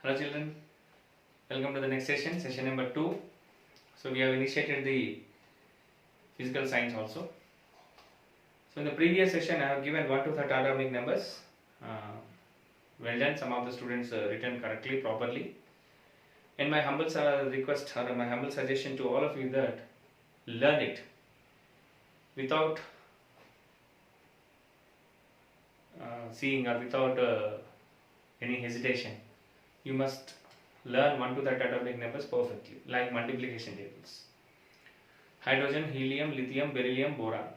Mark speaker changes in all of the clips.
Speaker 1: Hello children, welcome to the next session, session number 2. So we have initiated the physical science also. So in the previous session I have given 1 to 30 atomic numbers. Well done, some of the students written correctly, properly. And my humble request or my humble suggestion to all of you that learn it without seeing or without any hesitation. You must learn 1 to 30 atomic numbers perfectly, like multiplication tables. Hydrogen, helium, lithium, beryllium, boron.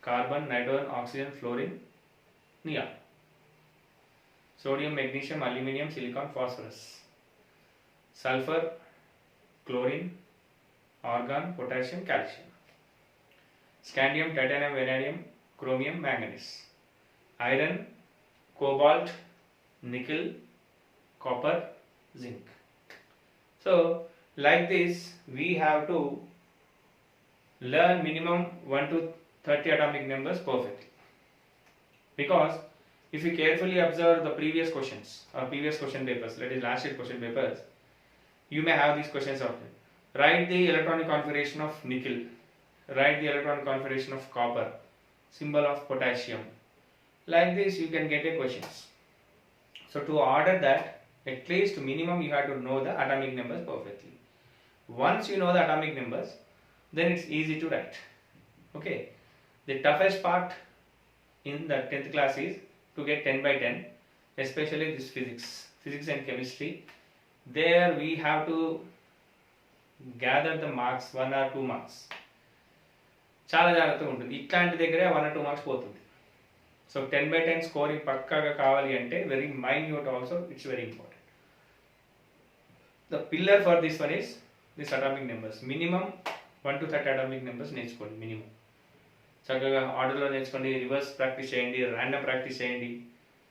Speaker 1: Carbon, nitrogen, oxygen, fluorine, neon. Sodium, magnesium, aluminium, silicon, phosphorus. Sulfur, chlorine, argon, potassium, calcium. Scandium, titanium, vanadium, chromium, manganese. Iron, cobalt, nickel, copper, zinc. So like this we have to learn minimum 1 to 30 atomic numbers perfectly, because if you carefully observe the previous questions or previous question papers, that is last year question papers, you may have these questions of it. Write the electronic configuration of nickel, write the electronic configuration of copper, symbol of potassium. Like this you can get a questions. So to order that, at least minimum you have to know the atomic numbers perfectly. Once you know the atomic numbers, then it's easy to write. Okay. The toughest part in the 10th class is to get 10 by 10, especially this physics and chemistry. There we have to gather the marks, 1 or 2 marks. చాలా జాగ్రత్తగా ఉంటుంది. ఇట్లాంటి దగ్గరే 1 or 2 marks పోతుంది. So 10 by 10 scoring పక్కాగా కావాలి అంటే very minute also, it's very important. The pillar for this one is this atomic numbers. Minimum 1 to 30 atomic numbers నేర్చుకోండి మినిమం. చక్కగా ఆర్డర్లో నేర్చుకోండి, రివర్స్ ప్రాక్టీస్ చేయండి, ర్యాండమ్ ప్రాక్టీస్ చేయండి.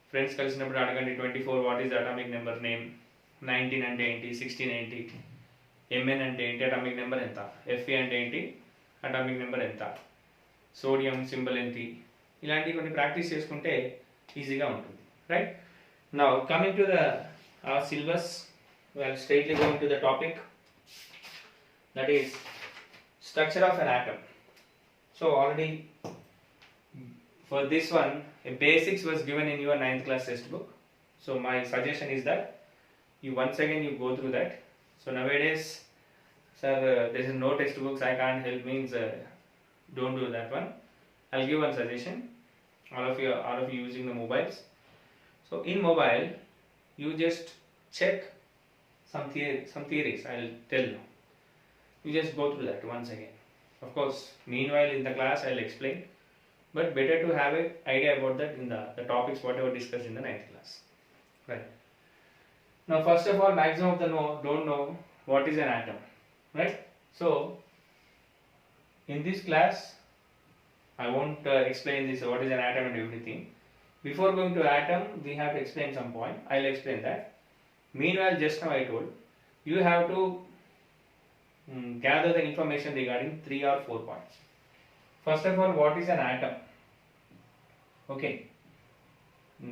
Speaker 1: ఫ్రెండ్స్ కలిసినప్పుడు అడగండి 24 what is atomic number name, 19 అంటే ఏంటి, 16 ఏంటి, ఎంఎన్ అంటే ఏంటి, అటామిక్ నెంబర్ ఎంత, ఎఫ్ఈ అంటే ఏంటి, అటామిక్ నెంబర్ ఎంత, సోడియం సింబల్ ఏంటి, ఇలాంటివి కొన్ని ప్రాక్టీస్ చేసుకుంటే ఈజీగా ఉంటుంది. Right now coming to the syllabus, well, straightly going to the topic, that is structure of an atom. So already for this one a basics was given in your 9th class textbook. So my suggestion is that you once again you go through that. So nowadays sir there is no textbooks, I can't help, means don't do that one. I'll give one suggestion, all of you using the mobiles. So in mobile you just check some theories I'll tell you. You just go through that once again. Of course, meanwhile in the class I'll explain, but better to have an idea about that in the topics whatever discussed in the 9th class. Right. Now first of all, maximum of the don't know what is an atom. Right. So in this class I won't explain this what is an atom and everything. Before going to atom we have to explain some point. I'll explain that. Meanwhile, just now I told you have to gather the information regarding 3 or 4 points. First of all, what is an atom? Okay.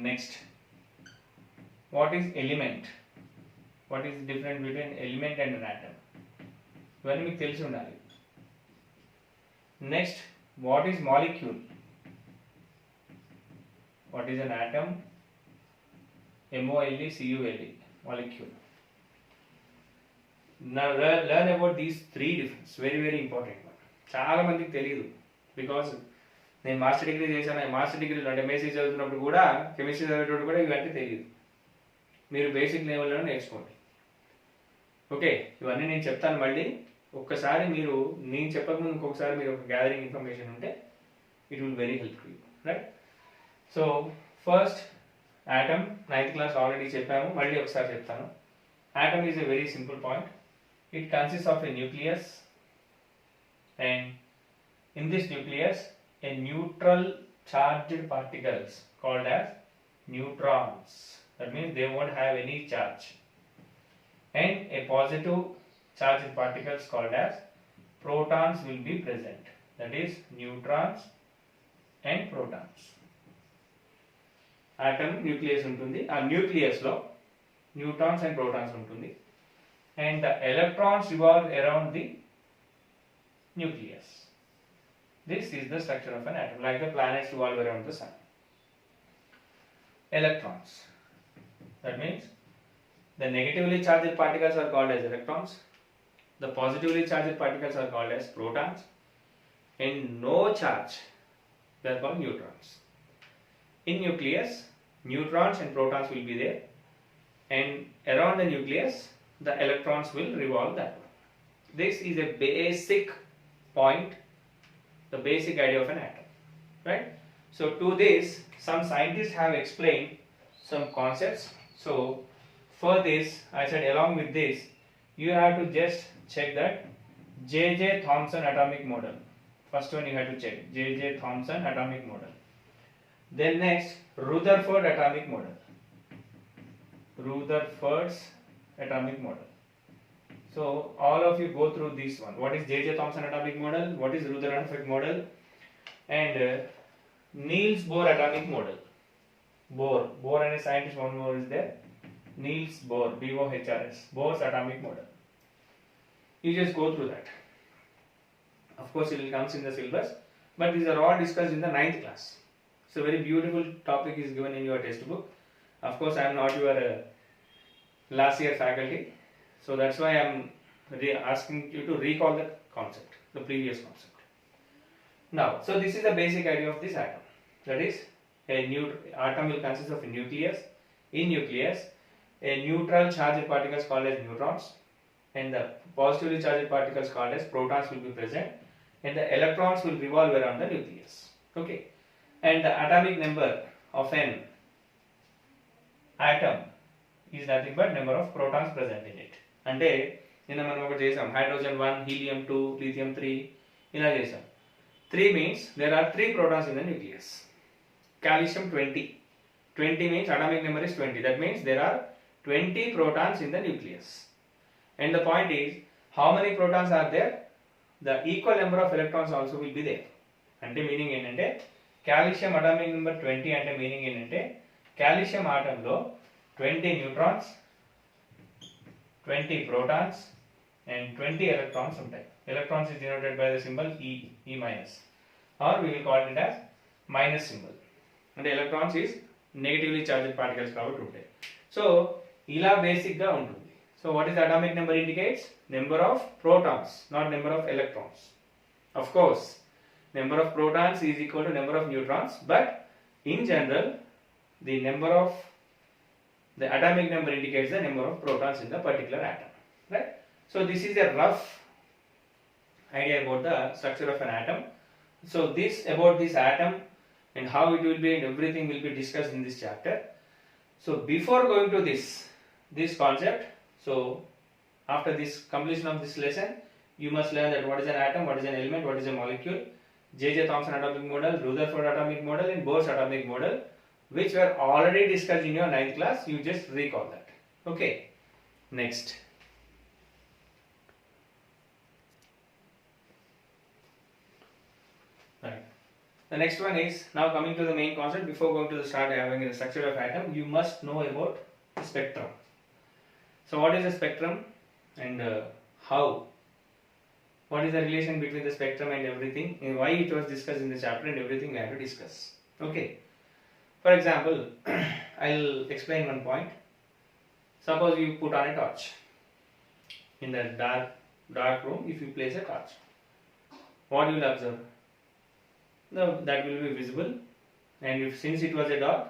Speaker 1: Next, what is element? What is the difference between element and an atom? ఇవన్నీ మీకు తెలిసి ఉండాలి. Next, what is molecule? What is an atom? MOLECULE. Molecule. Now learn about these 3 difference, very very important one. చాలా మందికి తెలియదు, because నేను master degree చేశాను, master డిగ్రీలో అంటే ఎంఎస్సీ చదువుతున్నప్పుడు కూడా కెమిస్ట్రీ చదివేటప్పుడు కూడా ఇవన్నీ తెలియదు. మీరు బేసిక్ లెవెల్లో నేర్చుకోండి. ఓకే, ఇవన్నీ నేను చెప్తాను. మళ్ళీ ఒక్కసారి మీరు నేను చెప్పకముందు ఇంకొకసారి మీరు ఒక గ్యాదరింగ్ ఇన్ఫర్మేషన్ ఉంటే it will very help you. Right. So first atom, 9th class already చెప్పాము, మళ్ళీ ఒకసారి చెప్తాను. Atom is a very simple point. It consists of a nucleus, and in this nucleus a neutral charged particles called as neutrons. That means they won't have any charge, and a positive charged particles called as protons will be present. That is neutrons and protons. Atom nucleus ఉంటుంది. ఆ న్యూక్లియస్లో neutrons and protons ఉంటుంది, and the electrons revolve around the nucleus. This is the structure of an atom, like the planets revolve around the sun. Electrons, that means the negatively charged particles are called as electrons, the positively charged particles are called as protons, and no charge, they are called neutrons. In nucleus, neutrons and protons will be there, and around the nucleus the electrons will revolve that way. This is a basic point, the basic idea of an atom, right? So to this, some scientists have explained some concepts. So for this, I said along with this, you have to just check that J.J. Thomson atomic model. First one you have to check J.J. Thomson atomic model. Then next, Rutherford atomic model. Rutherford's atomic model. So all of you go through this one. What is J.J. Thomson atomic model? What is Rutherford model? And Niels Bohr atomic model. Bohr and a scientist, one more is there. Niels Bohr, B-O-H-R-S. Bohr's atomic model. You just go through that. Of course, it will come in the syllabus, but these are all discussed in the 9th class. So very beautiful topic is given in your textbook. Of course, I am not your last year faculty, so that's why I am asking you to recall the concept, the previous concept. Now, so this is the basic idea of this atom. That is, atom will consist of a nucleus. In nucleus, a neutral charged particles called as neutrons, and the positively charged particles called as protons will be present, and the electrons will revolve around the nucleus. Okay, and the atomic number of an atom is nothing but number of protons present in it. అంటే నిన్న మనం ఒకటి చేసాం, hydrogen 1, helium 2, lithium 3 ఇలా చేసాం. 3 means there are 3 protons in the nucleus. Calcium 20. 20 means atomic number is 20. That means there are 20 protons in the nucleus. And the point is, how many protons are there? The equal number of electrons also will be there. అంటే meaning ఏంటంటే calcium atomic number 20 అంటే meaning ఏంటంటే calcium ఆటంలో 20 neutrons, 20 protons and 20 electrons ఉంటాయి. Electrons is denoted by the symbol E minus, or we will call it as minus symbol. అంటే electrons is negatively charged particles కాబట్టి ఉంటాయి. So ఇలా basic గా ఉంటుంది. So what is the atomic number indicates? Number of protons, not number of electrons. Of course, number of protons is equal to number of neutrons, but in general, the number of the atomic number indicates the number of protons in the particular atom, right? So this is a rough idea about the structure of an atom. So this about this atom and how it will be and everything will be discussed in this chapter. So before going to this concept, so after this completion of this lesson, you must learn that what is an atom, what is an element, what is a molecule, J.J. Thomson atomic model, Rutherford atomic model, and Bohr's atomic model, which were already discussed in your 9th class. You just recall that. Okay, next. Right. The next one is, now coming to the main concept. Before going to the start having the structure of atom, you must know about the spectrum. So what is a spectrum and how? What is the relation between the spectrum and everything, and why it was discussed in the chapter and everything we have to discuss. Okay. For example, I'll explain one point. Suppose you put on a torch in the dark room. If you place a torch, what you will observe? That will be visible, and if since it was a dark,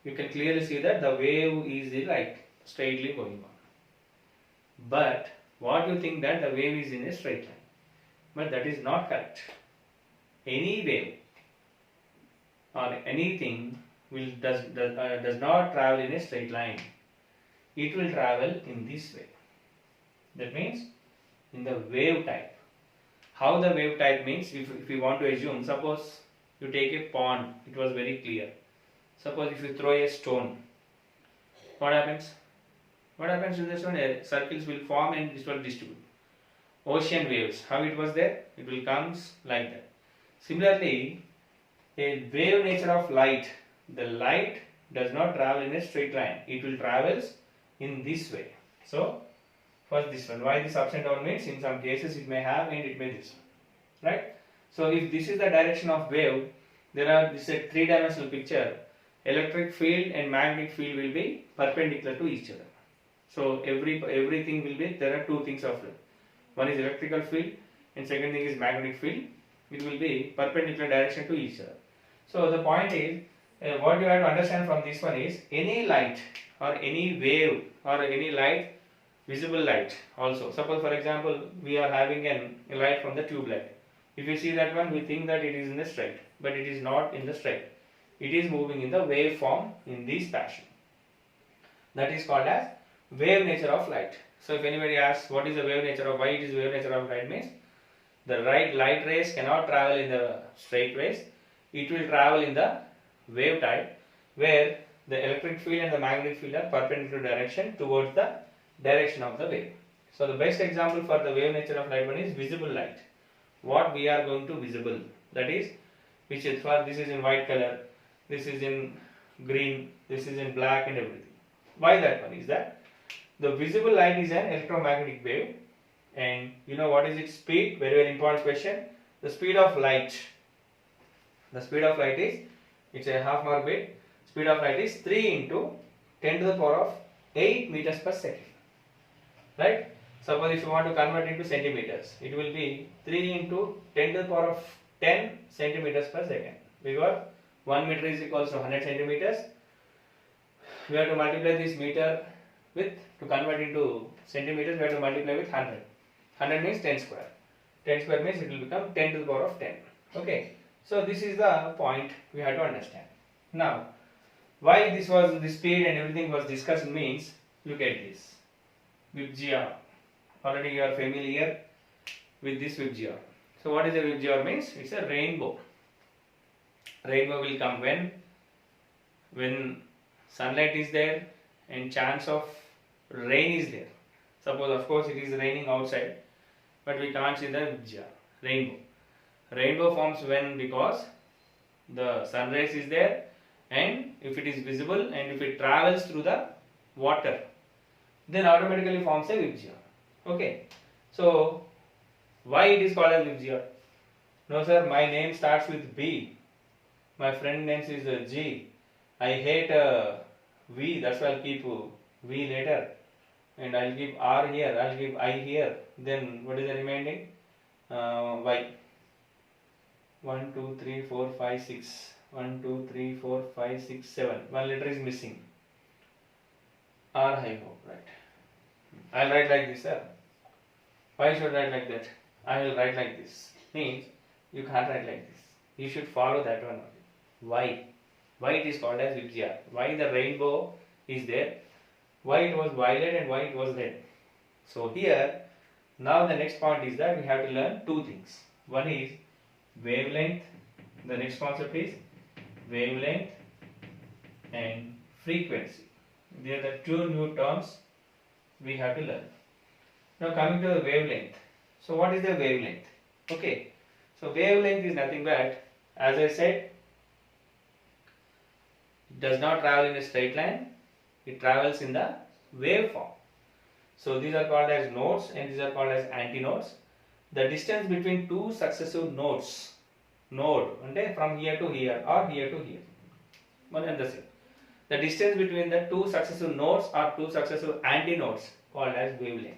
Speaker 1: you can clearly see that the wave is the light straightly going on. But what you think that the wave is in a straight line, but that is not correct. Any wave or anything does not travel in a straight line. It will travel in this way. That means in the wave type. How the wave type means, if you want to assume, suppose you take a pond, it was very clear. Suppose if you throw a stone, what happens? What happens to the stone? Circles will form and this will distribute. Ocean waves, how it was there? It will comes like that. Similarly, a wave nature of light, the light does not travel in a straight line. It will travels in this way. So first this one. Why this ups and down means in some cases it may have and it may this one, right? So if this is the direction of wave, there are this is a three-dimensional picture. Electric field and magnetic field will be perpendicular to each other. So everything will be, there are two things of it. One is electrical field and second thing is magnetic field. It will be perpendicular direction to each other. So the point is, what you have to understand from this one is, any light or any wave or any light, visible light also. Suppose for example, we are having a light from the tube light. If you see that one, we think that it is in the straight, but it is not in the straight. It is moving in the wave form in this fashion. That is called as wave nature of light. So if anybody asks what is the wave nature of, why it is wave nature of light means, the light rays cannot travel in the straight ways. It will travel in the wave type, where the electric field and the magnetic field are perpendicular direction towards the direction of the wave. So the best example for the wave nature of light one is visible light. What we are going to visible, that is, which is for, this is in white color, this is in green, this is in black and everything. Why that one is that the visible light is an electromagnetic wave, and you know what is its speed? Very very important question. The speed of light. The speed of light is, it's a half mark bit. Speed of light is 3 into 10 to the power of 8 meters per second. Right? Suppose if you want to convert into centimeters, it will be 3 into 10 to the power of 10 centimeters per second. Because 1 meter is equals to 100 centimeters. We have to multiply this meter with, to convert into centimeters, we have to multiply with 100. 100 means 10 square. 10 square means it will become 10 to the power of 10. Okay. So this is the point we have to understand. Now, why this speed and everything was discussed means, look at this. VIBGYOR. Already you are familiar with this VIBGYOR. So what is a VIBGYOR means? It's a rainbow. Rainbow will come when sunlight is there and chance of rain is there. Suppose of course it is raining outside, but we can't see the VIBGYOR, rainbow. Rainbow forms when, because the sun rays is there, and if it is visible and if it travels through the water, then automatically forms a VIBGYOR. Okay. So why it is called as VIBGYOR? No sir, my name starts with B. My friend name is G. I hate V, that's why I'll keep V later. And I'll give R here, I'll give I here. Then what is the remaining? Y. 1, 2, 3, 4, 5, 6. 1, 2, 3, 4, 5, 6, 7. One letter is missing. R I hope, right? I'll write like this, sir. Why should I write like that? I will write like this. Means you can't write like this. You should follow that one only. Why? Why it is called as VIBGYOR? Why the rainbow is there? Why it was violet and why it was red? So here, now the next point is that we have to learn two things. One is wavelength. The next concept is wavelength and frequency. They are the two new terms we have to learn. Now coming to the wavelength. So what is the wavelength? Okay. So wavelength is nothing but, as I said, it does not travel in a straight line. It travels in the wave form. So these are called as nodes and these are called as antinodes. The distance between two successive nodes, node from here to here or here to here, one and the same. The distance between the two successive nodes or two successive antinodes called as wavelength.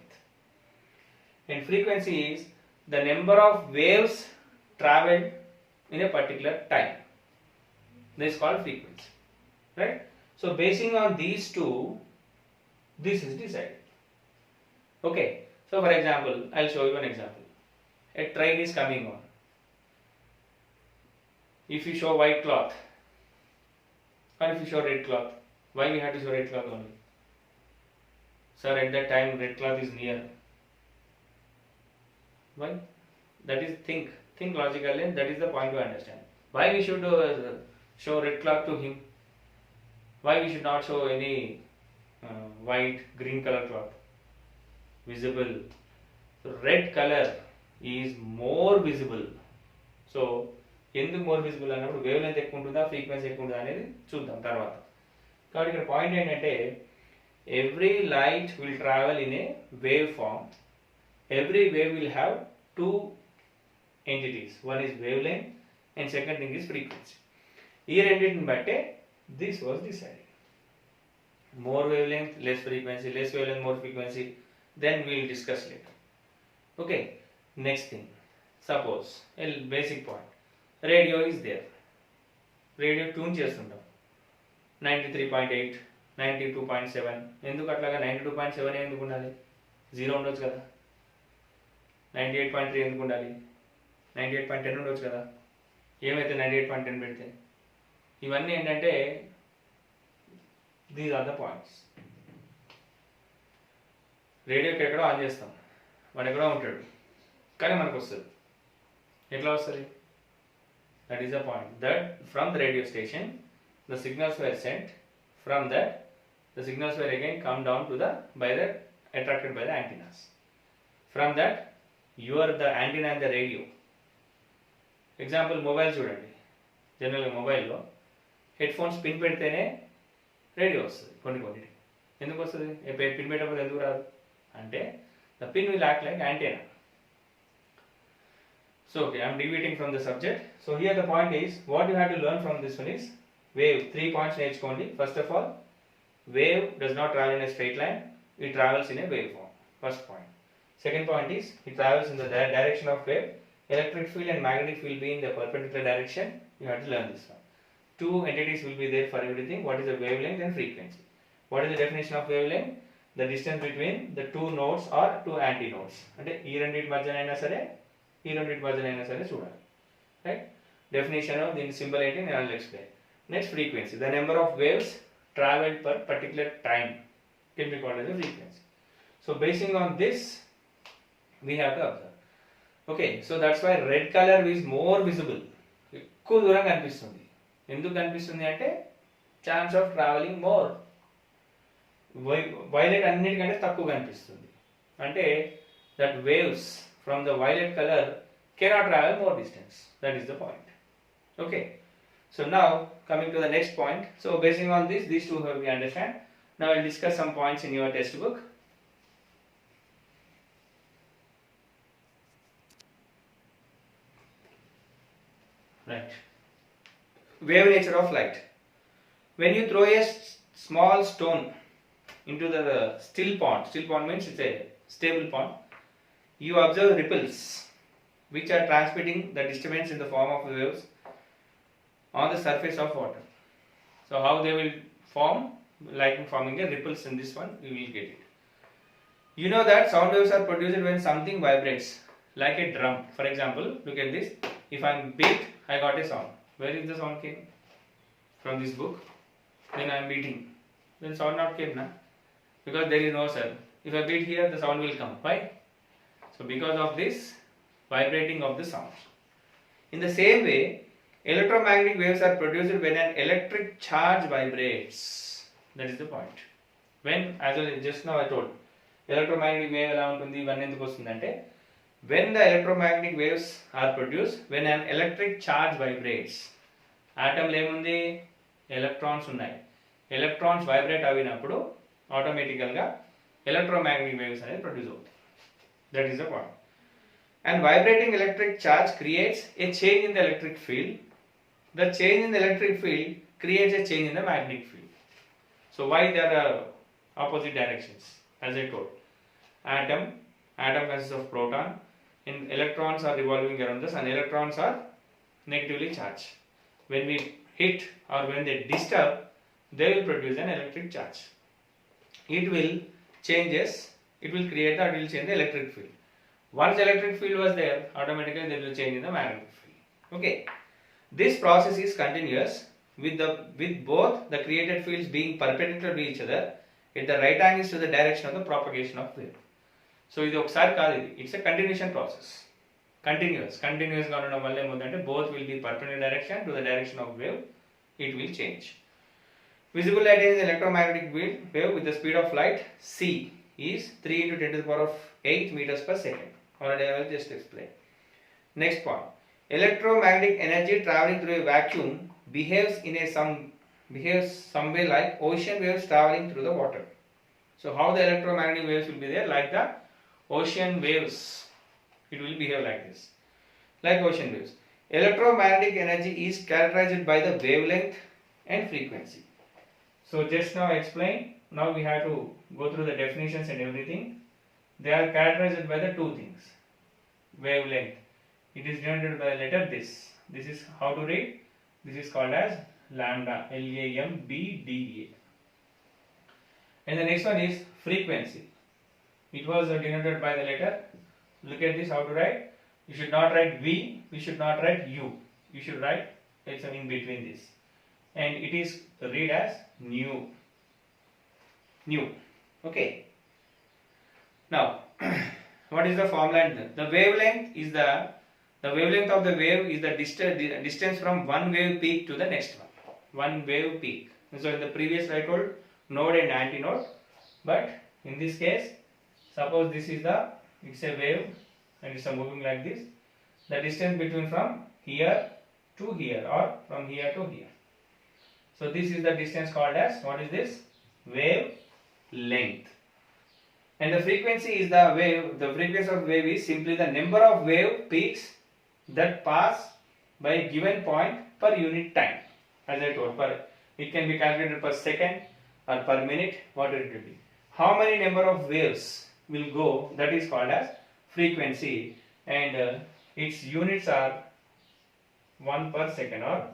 Speaker 1: And frequency is the number of waves traveled in a particular time. This is called frequency, right? So basing on these two, this is decided. Okay. So for example, I'll show you an example. A train is coming on. If you show white cloth, or if you show red cloth, why we have to show red cloth only? Sir, at that time red cloth is near. Why? That is think logically, and that is the point to understand. Why we should show red cloth to him? Why we should not show any white, green color cloth? Visible. So red color is more visible. So ఎందుకు more visible అన్నప్పుడు wave length ఎక్కువ ఉంటుందా frequency ఎక్కువ ఉంటుందా అనేది చూద్దాం తర్వాత. కాబట్టి ఇక్కడ పాయింట్ ఏంటంటే every light will travel in a wave form. Every wave will have two entities. One is wavelength and second thing is frequency. ఈ రెండింటిని బట్టే this was decided. More wavelength, less frequency, less wavelength, more frequency. Then we will discuss later. Okay, next thing. Suppose a basic point. Radio is there. Radio tune చేస్తుంటాం 93.8, 92.7. ఎందుకు అట్లాగా 92.7 ఎందుకు ఉండాలి? 0 ఉండొచ్చు కదా. 98.3 ఎందుకు ఉండాలి? 98.10 ఉండొచ్చు కదా. ఏమైతే 98.10 పెడితే? ఇవన్నీ ఏంటంటే దీస్ ఆర్ ద పాయింట్స్. రేడియోకి ఎక్కడో ఆన్ చేస్తాం, వాడు ఎక్కడో ఉంటాడు, కానీ మనకు వస్తుంది. ఎట్లా వస్తుంది? That is the point. That from the radio station the signals were sent. From that the signals were again come down to the attracted by the antennas. From that you are the antenna and the radio. Example, mobile చూడండి. జనరల్గా మొబైల్లో head phones pin పెడితేనే radio వస్తుంది. కొన్ని ఎందుకు వస్తుంది? Pin పెట్టకపోతే ఎందుకు రాదు అంటే the pin will act like antenna. So okay, I am deviating from the subject. So here the point is, what you have to learn from this one is wave. 3 points నేర్చుకోండి. First of all, wave does not travel in a straight line, it travels in a waveform. First point. Second point is, it travels in the direction of wave. Electric field and magnetic field be in the perpendicular direction. You have to learn this one. Two entities will be there for everything. What is the wavelength and frequency? What is the definition of wavelength? The distance between the two nodes or two antinodes. అంటే ఈ రెండింటి మధ్యనైనా సరే, ఈ రెండింటి మధ్యనైనా సరే చూడాలి. Right? Definition దీని symbol ఏంటి నేను already explain. Next, frequency. The number of waves traveled per particular time can be called as a frequency. So basing on this, we have to observe. Okay, so that's why red color is more visible. ఎక్కువ దూరం కనిపిస్తుంది. ఎందుకు కనిపిస్తుంది అంటే chance of travelling more. Violet అన్నిటికంటే తక్కువ కనిపిస్తుంది. అంటే that waves from the violet color cannot travel more distance. That is the point. Okay. So now coming to the next point. So basing on this, these two we understand. Now I will discuss some points in your textbook. Right. Wave nature of light. When you throw a small stone into the still pond means it's a stable pond, you observe ripples which are transmitting the disturbance in the form of waves on the surface of water. So how they will form? Like forming a ripples in this one, you will get it. You know that sound waves are produced when something vibrates, like a drum. For example, look at this. If I am beat, I got a sound. Where is the sound came? From this book. Then I am beating. Then sound not came, na? Because there is no sound. If I beat here, the sound will come. Why? So because of this vibrating of the sound. In the same way, electromagnetic waves are produced when an electric charge vibrates. That is the point. When, as I just now I told, electromagnetic wave ఎలా ఉంటుంది, ఇవన్నీ ఎందుకు వస్తుందంటే when the electromagnetic waves are produced when an electric charge vibrates. ఆటంలో ఏముంది? Electrons ఉన్నాయి. Electrons vibrate అయినప్పుడు ఆటోమేటికల్గా electromagnetic waves అనేది produce అవుతాయి. That is the point. And vibrating electric charge creates a change in the electric field. The change in the electric field creates a change in the magnetic field. So why there are opposite directions? As I told, atom consists of proton, and electrons are revolving around the sun. Electrons are negatively charged. When we hit or when they disturb, they will produce an electric charge. It will change the electric field. Once the electric field was there, automatically there will change in the magnetic field. Okay. This process is continuous with both the created fields being perpendicular to each other at the right angles to the direction of the propagation of wave. So ఇది ఒకసారి కాదు, ఇది it's a continuation process. కంటిన్యూస్గా ఉండడం వల్ల ఏమవుతుందంటే both will be perpendicular direction to the direction of wave, it will change. Visible light is an electromagnetic wave with the speed of light c is 3 into 10 to the power of 8 meters per second. Already I will just explain. Next point. Electromagnetic energy traveling through a vacuum behaves some way like ocean waves traveling through the water. So how the electromagnetic waves will be there? Like the ocean waves. It will behave like this. Like ocean waves. Electromagnetic energy is characterized by the wavelength and frequency. So just now I explained. Now we have to go through the definitions and everything. They are characterized by the two things. Wavelength. It is denoted by the letter this. This is how to read. This is called as lambda. Lambda. And the next one is frequency. It was denoted by the letter. Look at this, how to write. You should not write V, we should not write U. You should write it's in between this. And it is read as nu. Nu. Okay. Now, what is the formula? The wavelength is the wavelength of the wave is the distance from one wave peak to the next one. One wave peak. So in the previous I told node and antinode, but in this case, suppose this is it's a wave and it's moving like this. The distance between from here to here or from here to here. So this is the distance called as, what is this? Wave length. And the frequency is the frequency of wave is simply the number of wave peaks that pass by a given point per unit time. As I told, it can be calculated per second or per minute, whatever it will be. How many number of waves will go, that is called as frequency, and its units are 1 per second or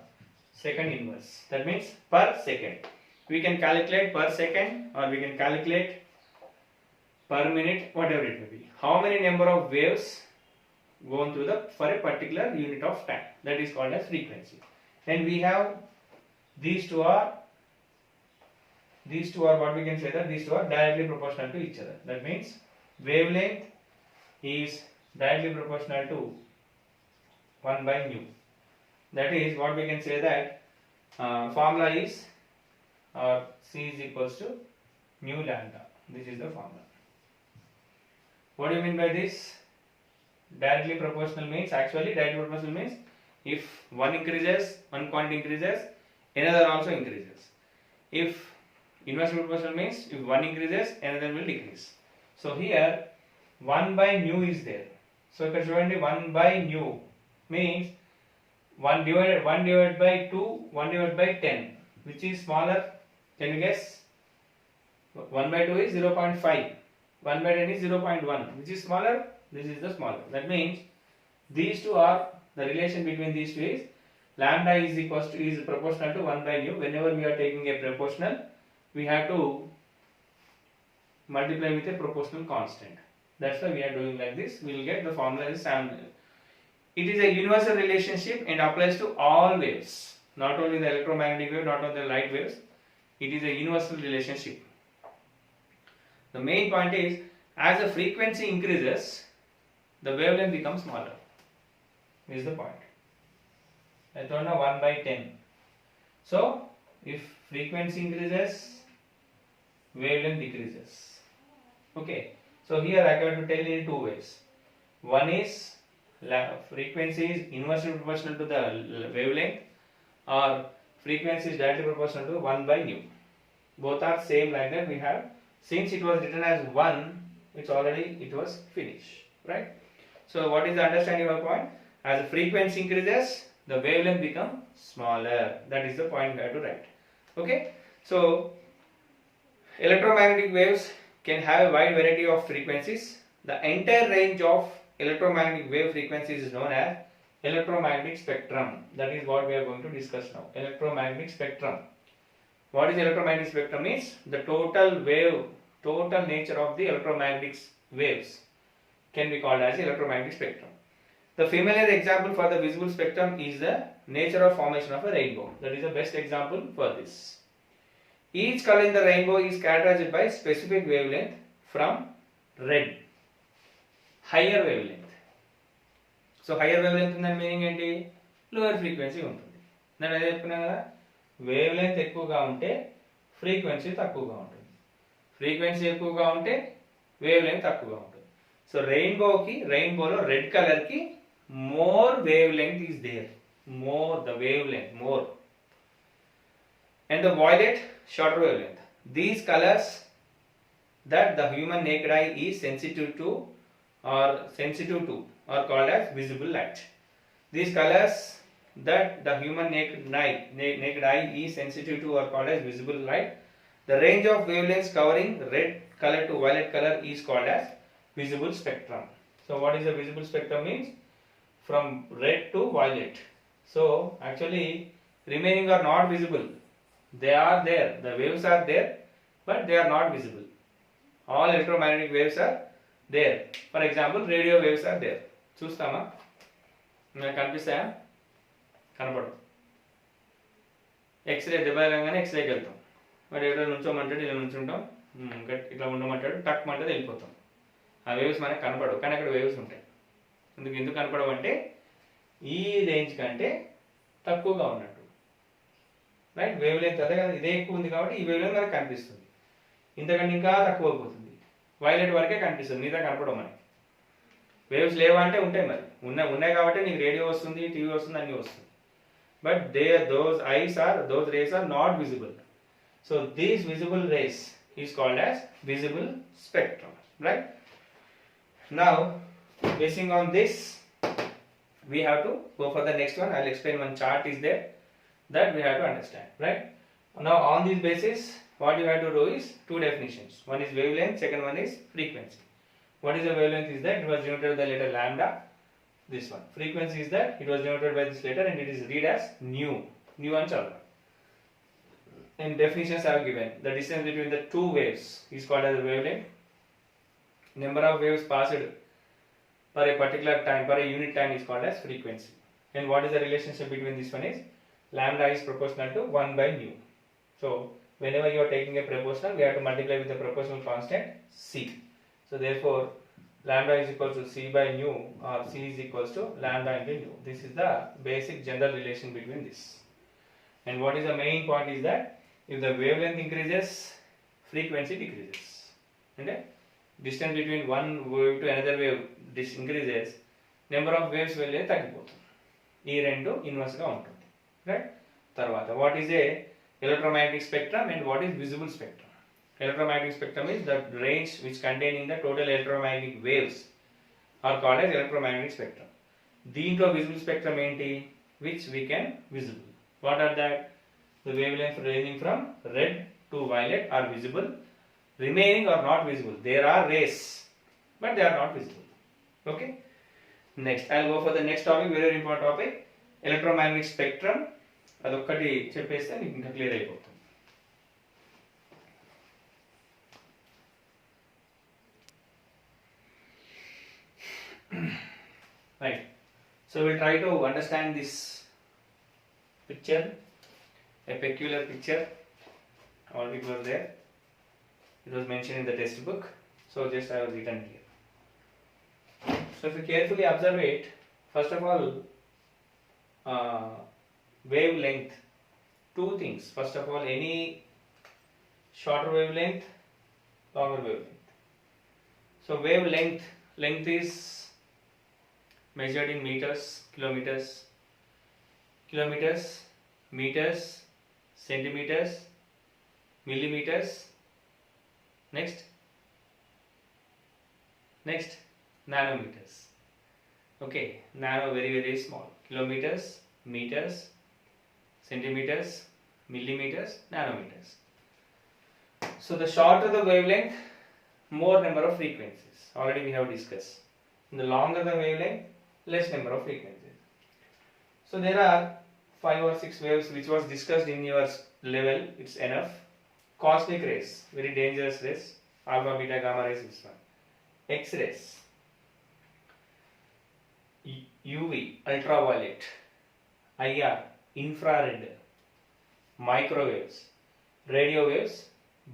Speaker 1: second inverse. That means per second. We can calculate per second or we can calculate per minute, whatever it may be. How many number of waves go through for a particular unit of time. That is called as frequency. And we have these two are what we can say that these two are directly proportional to each other. That means wavelength is directly proportional to 1 by nu. That is what we can say that formula is C is equals to nu lambda. This is the formula. What do you mean by this? Directly proportional means, actually directly proportional means if one increases, one quantity increases, another also increases. If inversely proportional means if one increases, another will decrease. So here 1 by nu is there. So if you 1 by nu means 1 divided by 2, 1 divided by 10, which is smaller. Can you guess? 1 by 2 is 0.5. 1 by 10 is 0.1. Which is smaller? This is the smaller. That means these two are, the relation between these two is lambda is proportional to 1 by nu. Whenever we are taking a proportional, we have to multiply with a proportional constant. That's why we are doing like this. We will get the formula is it is a universal relationship and applies to all waves, not only the electromagnetic wave, not only the light waves. It is a universal relationship. The main point is, as the frequency increases, the wavelength becomes smaller. This is the point. I told now 1 by 10. So, if frequency increases, wavelength decreases. Okay. So here I got to tell you in two ways. One is frequency is inversely proportional to the wavelength, or frequency is directly proportional to 1 by nu. Both are same like that. We have, since it was written as 1, it was finished, right? So what is the understanding of the point? As the frequency increases, the wavelength become smaller. That is the point we have to write. Okay. So electromagnetic waves can have a wide variety of frequencies. The entire range of electromagnetic wave frequencies is known as electromagnetic spectrum. That is what we are going to discuss now. Electromagnetic spectrum. What is electromagnetic spectrum means? The total nature of the electromagnetic waves can be called as electromagnetic spectrum. The familiar example for the visible spectrum is the nature of formation of a rainbow. That is the best example for this. Each color in the rainbow is characterized by specific wavelength from red. Higher wavelength. So higher wavelength in the meaning enti lower frequency ఉంటుంది. నేను అదే చెప్పుకున్నా కదా, wavelength ఎక్కువగా ఉంటే frequency తక్కువగా ఉంటుంది. Frequency ఎక్కువగా ఉంటే wavelength తక్కువగా ఉంటుంది. So rainbowలో red color కి more wavelength is there. The wavelength more. And the violet shorter wavelength. These colors that the human naked eye is sensitive to or called as visible light. These colors that the human naked eye is sensitive to are called as visible light. The range of wavelengths covering red color to violet color is called as visible spectrum. So what is the visible spectrum means? From red to violet. So actually remaining are not visible. They are there. The waves are there, but they are not visible. All electromagnetic waves are there. For example, radio waves are there. చూస్తామా? మనకు కనిపిస్తాయా? కనపడవు. X ray దెబ్బ తగలగానే ఎక్స్రేకి వెళ్తాం. మరి ఎక్కడ నుంచోమంటాడు, ఇలా నుంచుంటాం, ఇట్లా ఉండమంటాడు, టక్ మంటది వెళ్ళిపోతాం. ఆ వేవ్స్ మనకు కనపడవు, కానీ అక్కడ వేవ్స్ ఉంటాయి. ఎందుకు కనపడవు అంటే ఈ రేంజ్ కంటే తక్కువగా ఉన్నట్టు. రైట్? వేవ్ లెంత్ అదే కదా, ఇదే ఎక్కువ ఉంది కాబట్టి ఈ వేవ్ లెంత్ మనకు కనిపిస్తుంది. ఇంతకంటే ఇంకా తక్కువ అయిపోతుంది, వైలెట్ వరకే కనిపిస్తుంది, మిగతా కనపడవు మనకి. వేవ్స్ లేవా అంటే ఉంటాయి, మరి ఉన్నాయి కాబట్టి నీకు రేడియో వస్తుంది, టీవీ వస్తుంది, అన్నీ వస్తుంది. But those rays are not visible. So these visible rays is called as visible spectrum. Right? Now, basing on this, we have to go for the next one. I'll explain. One chart is there that we have to understand. Right? Now, on this basis, what you have to do is two definitions. One is wavelength, second one is frequency. What is the wavelength is that it was denoted by the letter lambda. This one. Frequency is that it was denoted by this letter and it is read as nu. Nu and chalva. And definitions I have given. The distance between the two waves is called as the wavelength. Number of waves passed per a particular time, per a unit time is called as frequency. And what is the relationship between this one is? Lambda is proportional to 1 by nu. So, whenever you are taking a proportional, we have to multiply with the proportional constant c. So, therefore, lambda is equal to c by nu or c is equals to lambda into nu. This is the basic general relation between this. And what is the main point is that if the wavelength increases, frequency decreases. Okay? Distance between one wave to another wave increases, number of waves will తగ్గిపోతుంది. ఈ రెండు inverse గా ఉంటుంది. Right? తర్వాత what is a electromagnetic spectrum and what is visible spectrum? Electromagnetic spectrum is the range which containing the total electromagnetic waves are called as electromagnetic spectrum. దీంట్లో visible spectrum ఏంటి? Which we can visible. What are that? The wavelengths ranging from red to violet are visible. Remaining are not visible. There are rays, but they are not visible. Okay? Next, I'll go for the next topic, very important topic, electromagnetic spectrum. అదొక్కటి చెప్పేస్తే మీకు ఇంకా clear అయిపోతుంది. Right. So we'll try to understand this picture, a peculiar picture. All people are there. It was mentioned in the textbook. So just I have written here. So if you carefully observe it, first of all, wavelength. Two things. First of all, any shorter wavelength, longer wavelength. So wavelength, length is measured in meters, kilometers, meters, centimeters, millimeters. Next, nanometers. Okay, nano very small. Kilometers, meters, centimeters, millimeters, nanometers. So the shorter the wavelength, more number of frequencies. Already we have discussed. The longer the wavelength, less number of frequencies. So there are 5 or 6 waves which was discussed in your level. It's enough. Cosmic rays, very dangerous rays. Alpha, beta, gamma rays is one. X-rays, UV, ultraviolet, IR, infrared, microwaves, radio waves,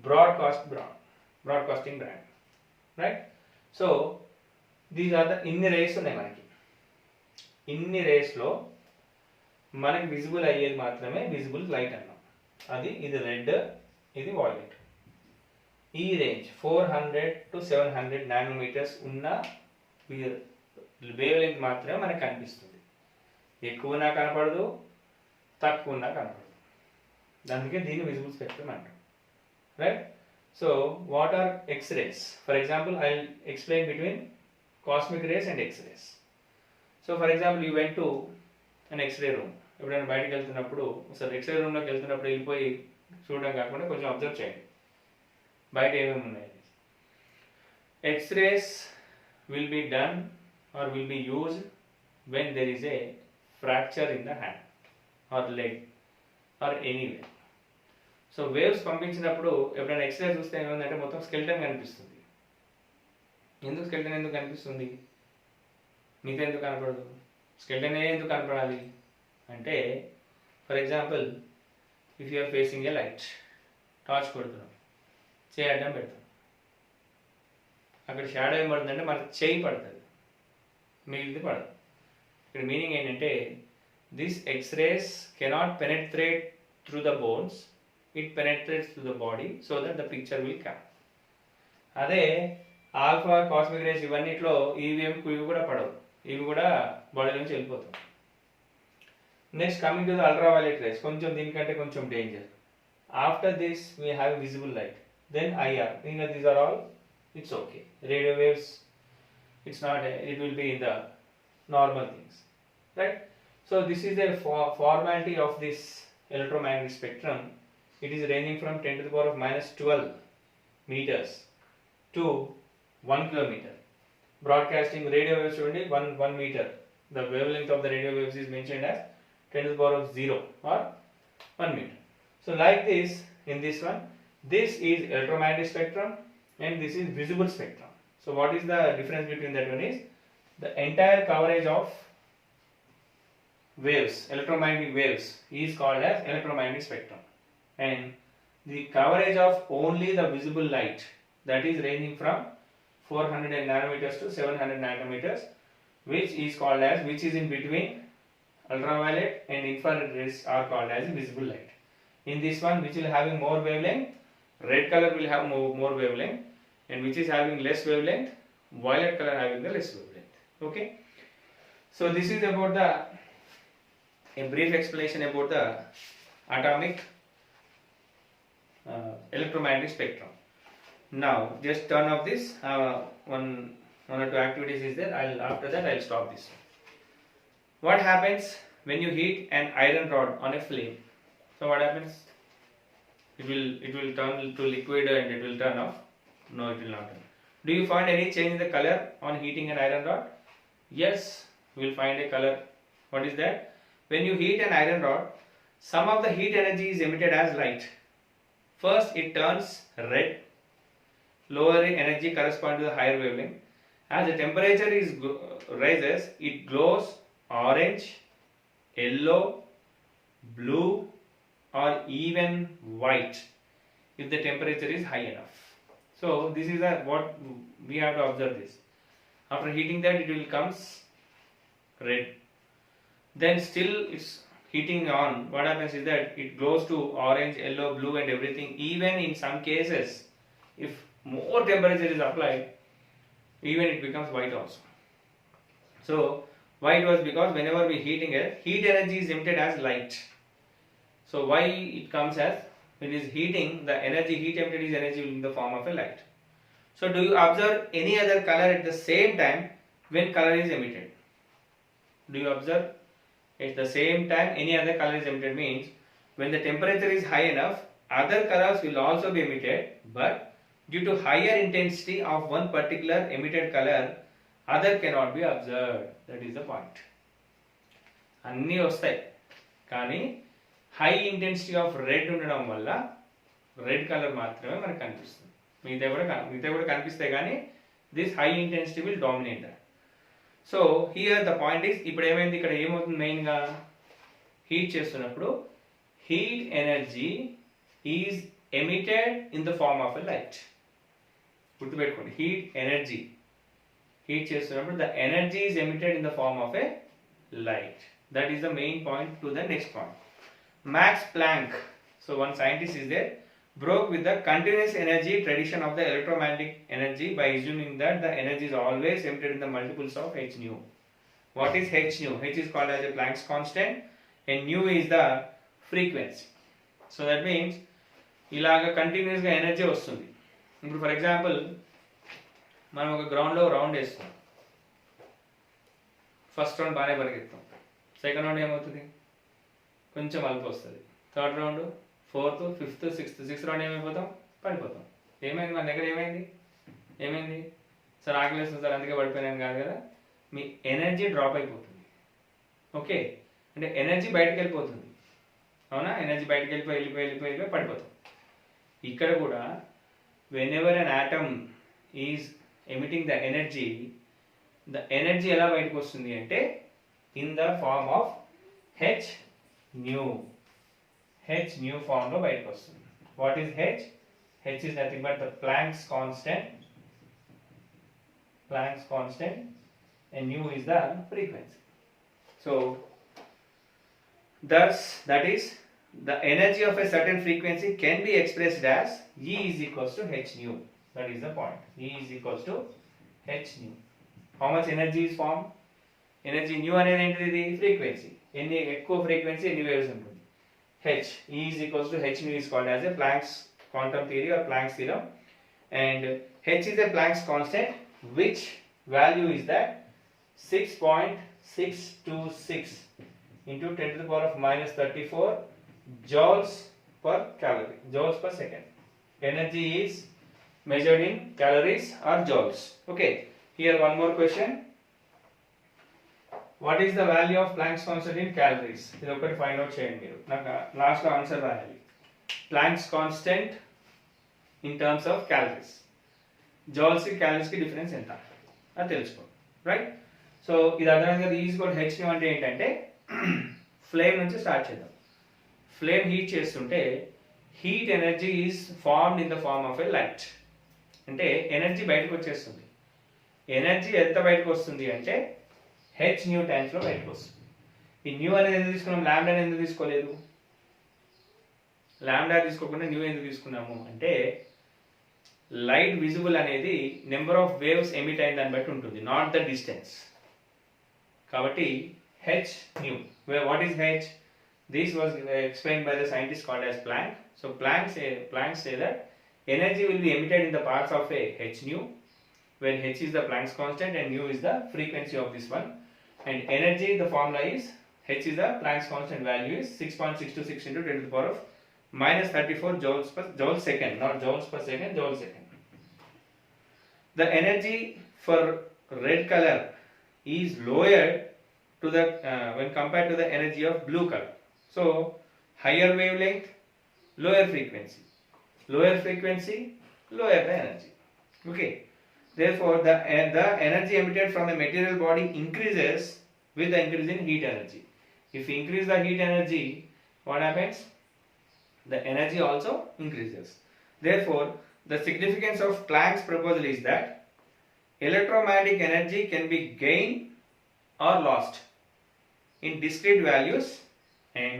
Speaker 1: broadcasting band. Right? So these are the ఇన్ని race ఉన్నాయి మనకి. ఇన్ని రేస్లో మనకి visible అయ్యేది మాత్రమే visible light అన్నాం. ఇది రెడ్, ఇది వాయిలెట్. ఈ రేంజ్ 400 to 700 నానోమీటర్స్ ఉన్న వేవ్ లెంత్ మాత్రమే మనకు కనిపిస్తుంది. ఎక్కువ ఉన్నా కనపడదు, తక్కువ ఉన్నా కనపడదు. అందుకే దీన్ని విజిబుల్ స్పెక్ట్రమ్ అంటాం. Right? So what are X-rays? For example, I'll explain between cosmic rays and X-rays. So for example, you went to an X-ray room. ఎప్పుడైనా బయటకు వెళ్తున్నప్పుడు అసలు ఎక్స్రే రూమ్లోకి వెళ్తున్నప్పుడు వెళ్ళిపోయి చూడడం కాకుండా కొంచెం అబ్జర్వ్ చేయండి బయట ఏమేమి ఉన్నాయి. X-rays will be done or will be used when there is a fracture in the hand or leg or anywhere. So waves పంపించినప్పుడు ఎప్పుడైనా ఎక్స్రే చూస్తే ఏమైందంటే మొత్తం స్కెల్టన్ కనిపిస్తుంది. ఎందుకు స్కెల్టన్ ఎందుకు కనిపిస్తుంది? మిగతా ఎందుకు కనపడదు? స్కెల్టనే ఎందుకు కనపడాలి అంటే, for example if you're facing a light, torch కొడుతున్నాం, చేయి అడ్డం పెడతాం, అక్కడ షాడో ఏం పడుతుందంటే మన చేయి పడుతుంది, మిగిలింది పడదు. ఇక్కడ మీనింగ్ ఏంటంటే this X-rays cannot penetrate through the bones, it penetrates through the body so that the picture will come. అదే ఆల్ఫా కాస్మిక్ రేస్ ఇవన్నిట్లో ఇవి కూడా పడవు, ఇవి కూడా బాడీ నుంచి వెళ్ళిపోతాయి. Next coming to the ultraviolet rays, కొంచెం దీనికంటే కొంచెం danger. After this we have visible light, then IR. ఇంకా these are all it's okay. Radio waves it's not, it will be in the normal things, right? So this is the formality of this electromagnetic spectrum. It is ranging from 10 to the power of -12 meters to 1 kilometer. Broadcasting radio waves only 1 meter. The wavelength of the radio waves is mentioned as 10 to the power of 0 or 1 meter. So like this, in this one, this is electromagnetic spectrum and this is visible spectrum. So what is the difference between that one is the entire coverage of waves, electromagnetic waves, is called as electromagnetic spectrum, and the coverage of only the visible light, that is ranging from 400 nanometers to 700 nanometers, which is in between ultraviolet and infrared rays, are called as visible light. In this one, which will having more wavelength, red color will have more wavelength, and which is having less wavelength, violet color having the less wavelength. Okay, so this is about a brief explanation about the atomic electromagnetic spectrum. Now just turn off this. One or two activities is there. After that I'll stop this. What happens when you heat an iron rod on a flame? So what happens? It will turn to liquid and it will turn off. No, it will not turn. Do you find any change in the color on heating an iron rod? Yes, we will find a color. What is that? When you heat an iron rod, some of the heat energy is emitted as light. First it turns red. Lower energy corresponds to the higher wavelength. As the temperature rises, it glows orange, yellow, blue, or even white if the temperature is high enough. So this is what we have to observe this. After heating that, it will comes red. Then still it's heating on. What happens is that it glows to orange, yellow, blue, and everything. Even in some cases, if more temperature is applied, even it becomes white also. So white was because whenever we heating it, heat energy is emitted as light. So why it comes as, when it is heating, the heat emitted is energy in the form of a light. So do you observe any other color at the same time when color is emitted? Do you observe at the same time any other color is emitted? Means when the temperature is high enough, other colors will also be emitted, but due to higher intensity of one particular emitted color, other cannot be observed. That is the point. అన్నీ వస్తాయి కానీ high intensity of red ఉండడం వల్ల red colour మాత్రమే మనకు కనిపిస్తుంది. మిగతా కూడా కనిపిస్తాయి కానీ this high intensity will dominate that. So here the point is, ఇప్పుడు ఏమైంది, ఇక్కడ ఏమవుతుంది, మెయిన్గా హీట్ చేస్తున్నప్పుడు heat energy is emitted in the form of a light. గుర్తుపెట్టుకోండి, హీట్ చేస్తున్నప్పుడు the energy is emitted in the form of a light. That is the main point to the next point. Max Planck, so one scientist is there, broke with the continuous energy tradition of the electromagnetic energy by assuming that the energy is always emitted in the multiples of h nu. What is h nu? H is called as a Planck's constant and nu is the frequency. So that means ఇలాగ కంటిన్యూస్గా energy వస్తుంది. ఇప్పుడు for example మనం ఒక గ్రౌండ్లో round వేస్తాం, first round బాగానే పరిగెత్తాం, second round ఏమవుతుంది, కొంచెం అల్పు వస్తుంది, third round, fourth, fifth, sixth round ఏమైపోతాం, పడిపోతాం. ఏమైంది మన దగ్గర, ఏమైంది సార్ ఆకలిస్తుంది సార్ అందుకే పడిపోయినాను కాదు కదా, మీ ఎనర్జీ డ్రాప్ అయిపోతుంది. ఓకే, అంటే ఎనర్జీ బయటకు వెళ్ళిపోతుంది, అవునా, ఎనర్జీ బయటకు వెళ్ళిపోయి పడిపోతాం. ఇక్కడ కూడా whenever an atom is emitting the energy ఎలా బయటకు వస్తుంది అంటే in the form of h nu form లో బయటకు వస్తుంది. What is h? h is nothing but the Planck's constant and nu is the frequency. So thus that is the energy of a certain frequency can be expressed as E is equals to h nu. That is the point. E is equals to h nu. How much energy is formed? Energy nu అనేది ఏంటిది, frequency. ఎన్ని ఎక్కువ frequency ఎన్ని waves ఉంటుంది, h. E is equals to h nu is called as a Planck's quantum theory or Planck's theorem, and h is a Planck's constant which value is that 6.626 into 10 to the power of minus 34 joules per calorie, joules per second. Energy is measured in calories or joules. Okay, here one more question. What is the value of Planck's constant in calories? ఇది ఒకటి find out చేయండి మీరు, నాకు last లో answer రాయాలి. Planck's constant in terms of calories, joules కి calories కి difference ఎంత అది తెలుసుకోండి, రైట్. సో ఇది అర్థమైంది కదా. ఈజ్ కూడా h అంటే ఏంటంటే ఫ్లేమ్ నుంచి స్టార్ట్ చేద్దాం. ఫ్లేమ్ హీట్ చేస్తుంటే heat energy is formed in the form of a light, అంటే ఎనర్జీ బయటకు వచ్చేస్తుంది. ఎనర్జీ ఎంత బయటకు వస్తుంది అంటే h nu టైమ్స్ లో బయటకు వస్తుంది. ఈ న్యూ అనేది ఎందుకు తీసుకున్నాం, లాంబ్డా అనేది ఎందుకు తీసుకోలేదు, లాంబ్డా తీసుకోకుండా న్యూ ఎందుకు తీసుకున్నాము అంటే లైట్ విజిబుల్ అనేది నెంబర్ ఆఫ్ వేవ్స్ ఎమిట్ అయిన దాన్ని బట్టి ఉంటుంది, నాట్ ద డిస్టెన్స్. కాబట్టి h nu. What is h? This was explained by the scientist called as Planck. So Planck say that energy will be emitted in the parts of a h nu, where h is the Planck's constant and nu is the frequency of this one. And energy, the formula is h is the Planck's constant value is 6.626 into 10 to the power of minus 34 joules second, not joules per second, joules second. The energy for red color is lowered to the when compared to the energy of blue color. So higher wavelength, lower frequency, lower the energy. Okay, therefore the energy emitted from a material body increases with the increase in heat energy. If you increase the heat energy, what happens? The energy also increases. Therefore the significance of Planck's proposal is that electromagnetic energy can be gained or lost in discrete values and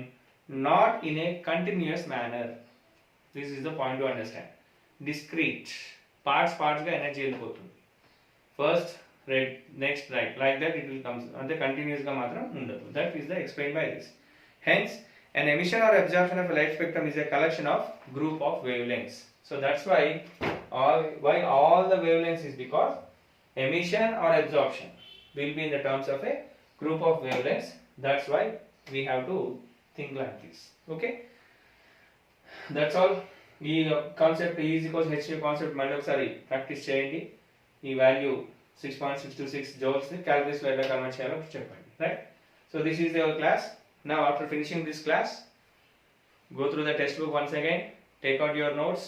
Speaker 1: not in a continuous manner. This is the point to understand. Discrete parts గా energy వెళ్ళిపోతుంది. First red, next right, like that it will comes, అంటే continuous గా మాత్రం ఉండదు. That is the explain by this. Hence an emission or absorption of a light spectrum is a collection of group of wavelengths. So that's why all the wavelengths is because emission or absorption will be in the terms of a group of wavelengths. That's why we have to think like this. Okay, that's all. ఈ concept E is equals h concept మళ్ళీ ఒకసారి practice చేయండి. ఈ value 6.626 joules ని calories లో ఎలా convert చేయాలో చెప్పండి, right. So this is your class. Now after finishing this class, go through the textbook once again, take out your notes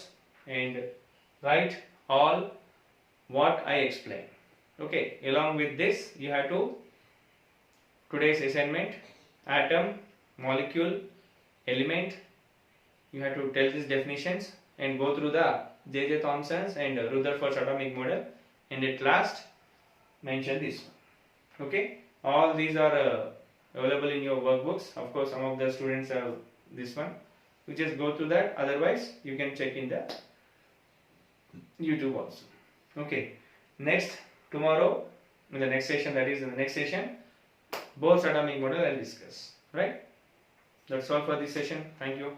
Speaker 1: and write all what I explained. Okay, along with this you have to, today's assignment, atom, molecule, element, you have to tell these definitions and go through the J.J. Thomson's and Rutherford's atomic model, and at last mention this one. Okay, all these are available in your workbooks. Of course some of the students have this one, you just go through that, otherwise you can check in the YouTube also. Okay, next tomorrow in the next session, that is in the next session, Bohr's atomic model I'll discuss, right. That's all for this session. Thank you.